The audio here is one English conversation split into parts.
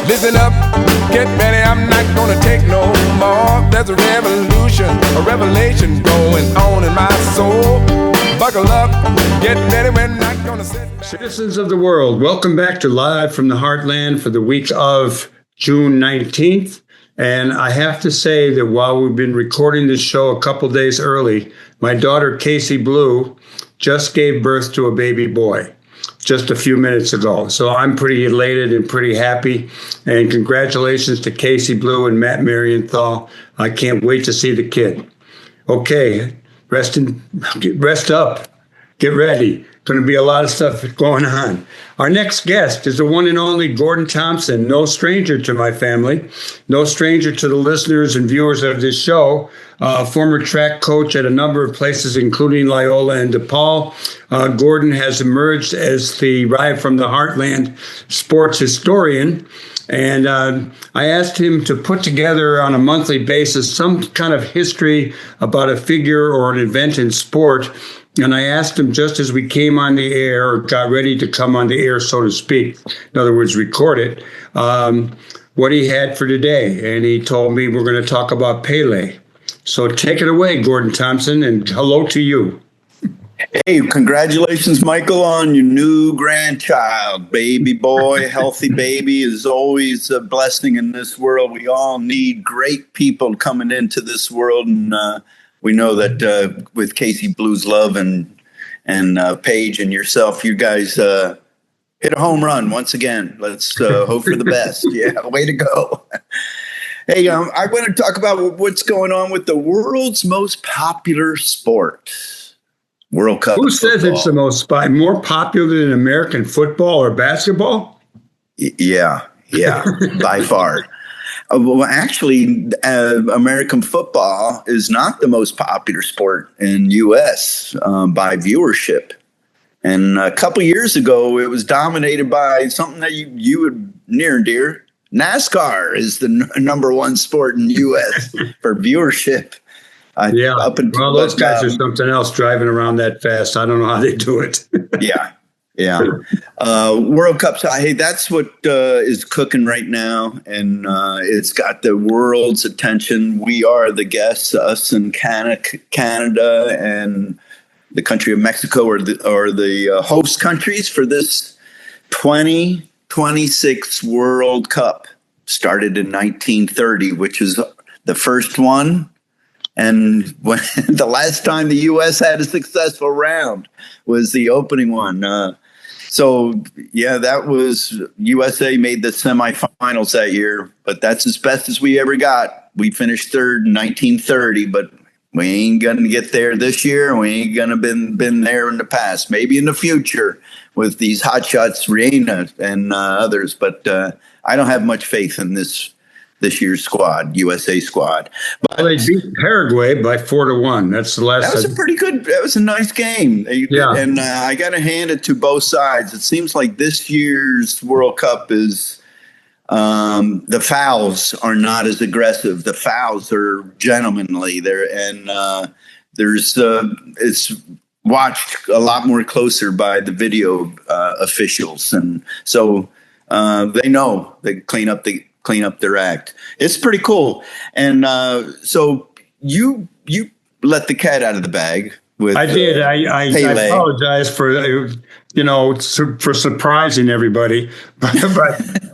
Listen up, get ready, I'm not gonna take no more. There's a revolution, a revelation going on in my soul. Buckle up, get ready, we're not gonna sit back. Citizens of the world, welcome back to Live from the Heartland for the week of June 19th. And I have to say that while we've been recording this show a couple days early, my daughter, Casey Blue, just gave birth to a baby boy just a few minutes ago. So I'm pretty elated and pretty happy. And congratulations to Casey Blue and Matt Marienthal. I can't wait to see the kid. Okay, rest up, get ready. Going to be a lot of stuff going on. Our next guest is the one and only Gordon Thomson, no stranger to my family, no stranger to the listeners and viewers of this show, former track coach at a number of places, including Loyola and DePaul. Gordon has emerged as the Live from the Heartland sports historian. And I asked him to put together on a monthly basis some kind of history about a figure or an event in sport. And I asked him just as we came on the air, or got ready to come on the air, so to speak, in other words, record it, what he had for today. And he told me we're going to talk about Pele. So take it away, Gordon Thomson, and hello to you. Hey, congratulations, Michael, on your new grandchild. Baby boy, healthy baby is always a blessing in this world. We all need great people coming into this world, and we know that with Casey Blue's love and Paige and yourself, you guys hit a home run once again. Let's hope for the best. Yeah, way to go. Hey, I want to talk about what's going on with the world's most popular sport, World Cup. Who says it's the more popular than American football or basketball? Yeah, by far. Well, actually, American football is not the most popular sport in U.S. By viewership. And a couple years ago, it was dominated by something that you would near and dear. NASCAR is the number one sport in U.S. for viewership. Those guys are something else driving around that fast. I don't know how they do it. Yeah. World Cup. Hey, that's what is cooking right now. And it's got the world's attention. We are the guests, us and Canada and the country of Mexico are the host countries for this 2026 World Cup. Started in 1930, which is the first one. And when the last time the U.S. had a successful round was the opening one. That was USA made the semifinals that year, but that's as best as we ever got. We finished third in 1930, but we ain't going to get there this year. We ain't going to been there in the past, maybe in the future with these hotshots, Reina and others. But I don't have much faith in this year's squad, USA squad. But they beat Paraguay by 4-1. That's the last. That was a nice game. Yeah. And I got to hand it to both sides. It seems like this year's World Cup is the fouls are not as aggressive. The fouls are gentlemanly there, and it's watched a lot more closer by the video officials, and so they know they clean up their act. It's pretty cool. And so you let the cat out of the bag with I did. I apologize for surprising everybody. But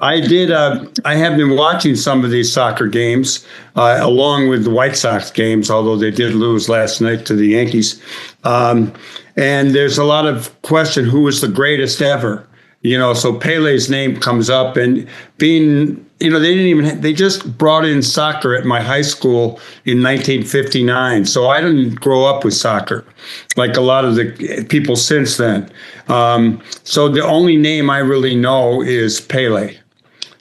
I did. I have been watching some of these soccer games along with the White Sox games, although they did lose last night to the Yankees. And there's a lot of question who was the greatest ever. So Pele's name comes up, and being, they just brought in soccer at my high school in 1959. So I didn't grow up with soccer like a lot of the people since then. So the only name I really know is Pele.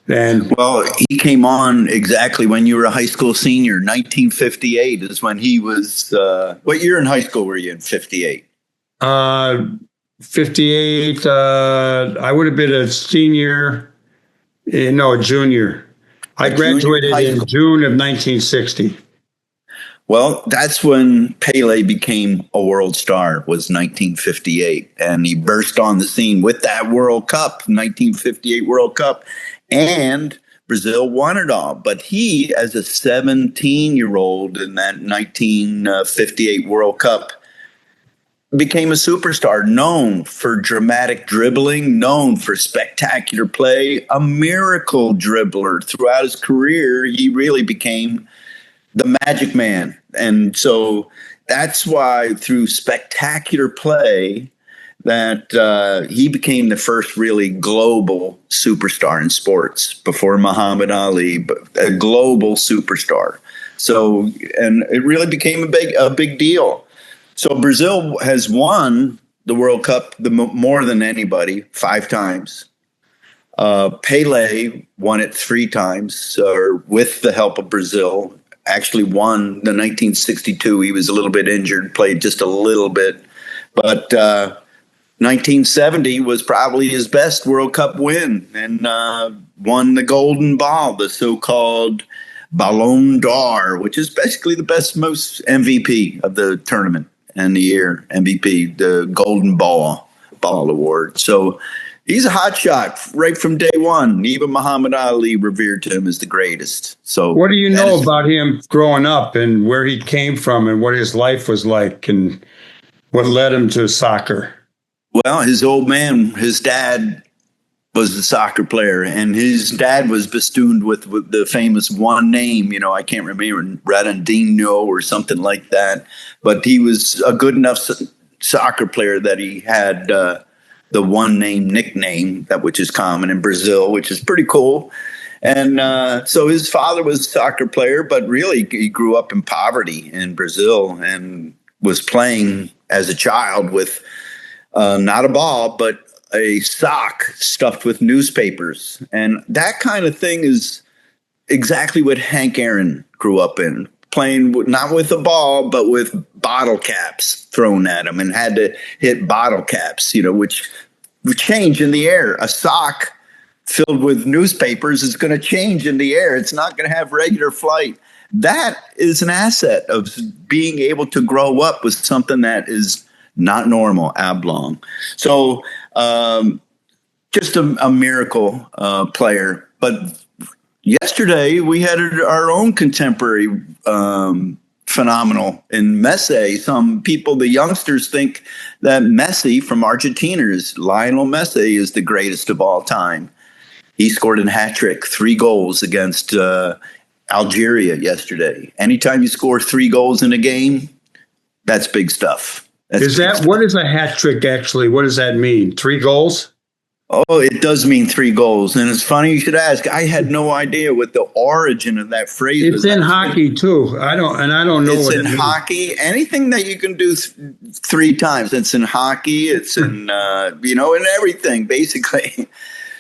And well, he came on exactly when you were a high school senior. 1958 is when he was, what year in high school were you in 58? 58, I would have been a junior. I graduated in June of 1960. Well, that's when Pele became a world star, was 1958. And he burst on the scene with that World Cup, 1958 World Cup, and Brazil won it all. But he, as a 17-year-old in that 1958 World Cup, became a superstar, known for dramatic dribbling, known for spectacular play, a miracle dribbler. Throughout his career, he really became the magic man. And so that's why through spectacular play that he became the first really global superstar in sports before Muhammad Ali, but a global superstar. So, and it really became a big deal. So Brazil has won the World Cup more than anybody, 5 times. Pele won it 3 times, with the help of Brazil. Actually won the 1962. He was a little bit injured, played just a little bit. But 1970 was probably his best World Cup win, and won the Golden Ball, the so-called Ballon d'Or, which is basically the most MVP of the tournament. And the year MVP, the Golden Ball Award. So he's a hot shot right from day one. Even Muhammad Ali revered him as the greatest. So what do you know about him growing up and where he came from and what his life was like and what led him to soccer? Well, his old man, his dad was a soccer player, and his dad was festooned with the famous one name, I can't remember, Radandinho or something like that. But he was a good enough soccer player that he had the one name nickname, which is common in Brazil, which is pretty cool. And so his father was a soccer player, but really he grew up in poverty in Brazil and was playing as a child with not a ball, but a sock stuffed with newspapers. And that kind of thing is exactly what Hank Aaron grew up in, playing not with a ball, but with bottle caps thrown at him, and had to hit bottle caps, which change in the air. A sock filled with newspapers is going to change in the air. It's not going to have regular flight. That is an asset of being able to grow up with something that is not normal, oblong. So, just a miracle player. But yesterday we had our own contemporary phenomenal in Messi. Some people, the youngsters, think that Messi from Argentina, Lionel Messi, is the greatest of all time. He scored a hat trick, 3 goals against Algeria yesterday. Anytime you score 3 goals in a game, that's big stuff. What is a hat trick actually? What does that mean? 3 goals? Oh, it does mean 3 goals. And it's funny you should ask. I had no idea what the origin of that phrase is. It's in hockey too. I don't know it's what in hockey. Anything that you can do 3 times. It's in hockey. It's in in everything basically.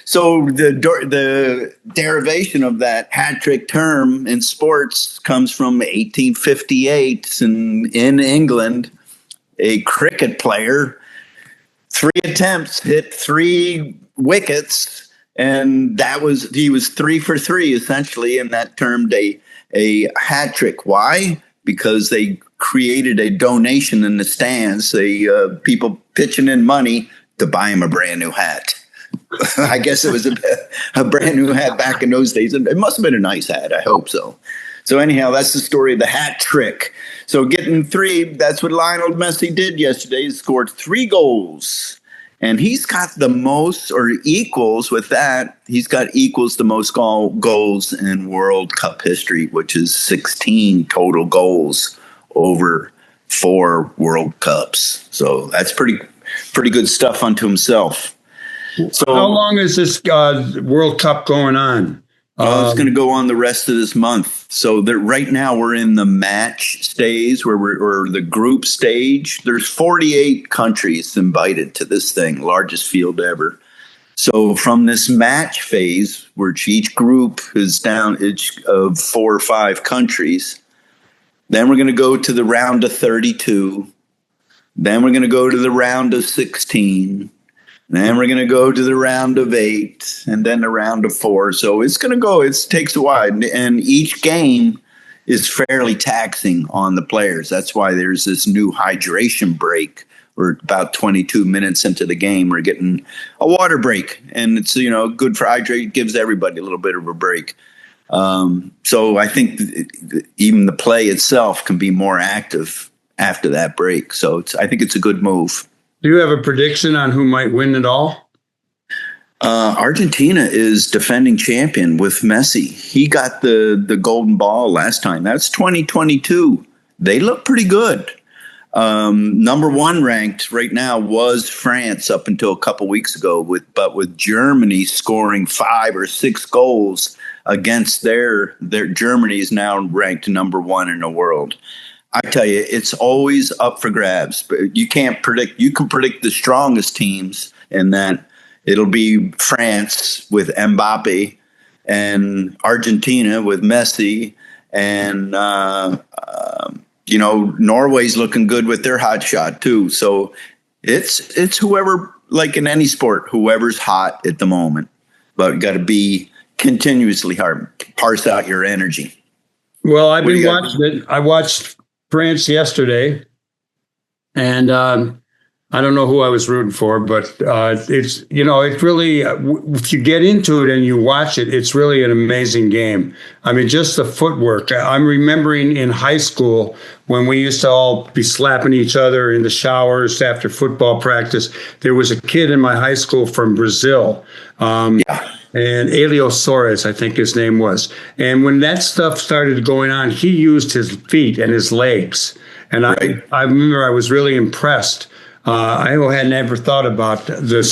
So the derivation of that hat trick term in sports comes from 1858 in England. A cricket player, 3 attempts, hit 3 wickets, and he was 3 for 3 essentially, and that termed a hat trick. Why? Because they created a donation in the stands, people pitching in money to buy him a brand new hat. I guess it was a brand new hat back in those days. It must have been a nice hat. I hope so. So anyhow, that's the story of the hat trick. So getting 3, that's what Lionel Messi did yesterday. He scored 3 goals. And he's got the most, or equals with that, the most goals in World Cup history, which is 16 total goals over 4 World Cups. So that's pretty good stuff unto himself. So how long is this World Cup going on? It's going to go on the rest of this month. So right now we're in the match stage, or the group stage. There's 48 countries invited to this thing, largest field ever. So from this match phase, which each group is down of 4 or 5 countries, then we're going to go to the round of 32. Then we're going to go to the round of 16. Then we're going to go to the round of 8 and then the round of 4. So it's going to go. It takes a while. And each game is fairly taxing on the players. That's why there's this new hydration break we're about 22 minutes into the game. We're getting a water break, and it's, good for hydrate. Gives everybody a little bit of a break. So I think even the play itself can be more active after that break. So I think it's a good move. Do you have a prediction on who might win it all? Argentina is defending champion with Messi. He got the golden ball last time. That's 2022. They look pretty good. Number one ranked right now was France up until a couple weeks ago, but with Germany scoring 5 or 6 goals against their Germany is now ranked number one in the world. I tell you, it's always up for grabs, but you can't predict. You can predict the strongest teams, and that it'll be France with Mbappe and Argentina with Messi, and Norway's looking good with their hot shot too. So it's whoever, like in any sport, whoever's hot at the moment. But you got to be continuously hard, parse out your energy. Well, I've been watching it. I watched France yesterday, and I don't know who I was rooting for, but it's, it really, if you get into it and you watch it, it's really an amazing game. I mean, just the footwork. I'm remembering in high school when we used to all be slapping each other in the showers after football practice. There was a kid in my high school from Brazil. And Elio Soares, I think his name was. And when that stuff started going on, he used his feet and his legs. And right. I remember I was really impressed. I had never thought about the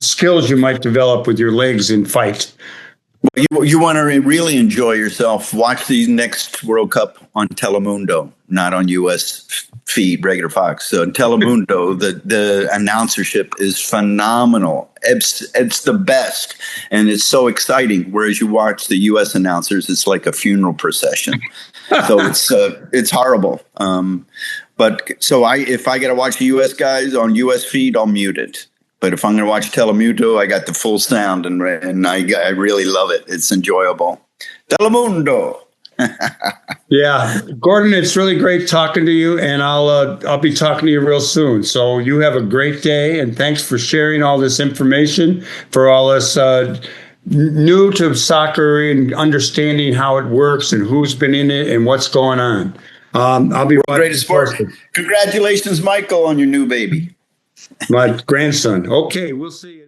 skills you might develop with your legs in fight. You want to really enjoy yourself. Watch the next World Cup on Telemundo, not on U.S. feed, regular Fox. So Telemundo, the announcership is phenomenal. It's the best, and it's so exciting. Whereas you watch the U.S. announcers, it's like a funeral procession. So it's horrible. If I got to watch the U.S. guys on U.S. feed, I'll mute it. But if I'm going to watch Telemundo, I got the full sound, and I really love it. It's enjoyable. Telemundo. Yeah, Gordon, it's really great talking to you, and I'll be talking to you real soon. So you have a great day, and thanks for sharing all this information for all us new to soccer and understanding how it works and who's been in it and what's going on. I'll be greatest sport. Congratulations, Michael, on your new baby. My grandson. Okay, we'll see you.